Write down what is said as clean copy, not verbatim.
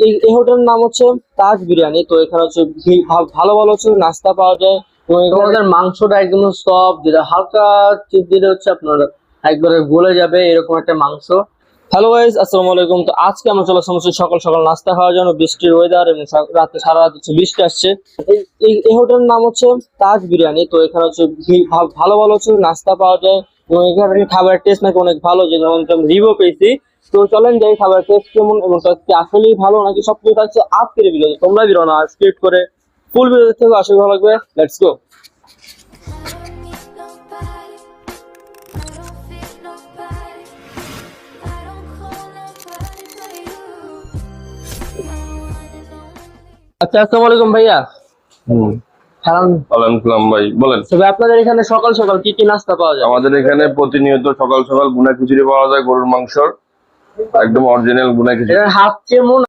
এই হোটেলের নাম হচ্ছে তাজ বিরিয়ানি। তো এখানে হচ্ছে ভালো ভালো হচ্ছে নাস্তা পাওয়া যায় এবং এখানে মাংসটা একদম সফট, যেটা হালকা চিপ দিলে হচ্ছে আপনার একবারে গলে যাবে এরকম একটা মাংস। হ্যালো গাইস, আসসালামু আলাইকুম। তো আজকে আমরা চলে আসলাম সকাল সকাল নাস্তা খাওয়ার জন্য। বৃষ্টির ওয়েদার এবং রাতে সারা রাত হচ্ছে বৃষ্টি আসছে। এই হোটেলের নাম হচ্ছে তাজ বিরিয়ানি। তো এখানে হচ্ছে ভালো ভালো হচ্ছে নাস্তা পাওয়া যায় এবং এখানে খাবারের টেস্ট নাকি অনেক ভালো, যেমন রিভিউ পেয়েছি। তো চলেন যাই খাবার টেস্ট কেমন এবং আসলেই ভালো নাকি সবকিছু থাকছে আজকের ভিডিও। তোমরা ভিডিও না স্কিপ করে ফুল ভিডিও দেখতে হবে, আশা করি ভালো লাগবে। Let's go. আচ্ছা, আসসালামু আলাইকুম ভাইয়া। ওয়ালাইকুম ভাই, বলেন। তবে আপনাদের এখানে সকাল সকাল কি কি নাস্তা পাওয়া যায়? আমাদের এখানে প্রতিনিয়ত সকাল সকাল ভুনা খিচুড়ি পাওয়া যায়, গরুর মাংসর একদম অরিজিনাল ভুনা খিচুড়ি। হাফ কেমন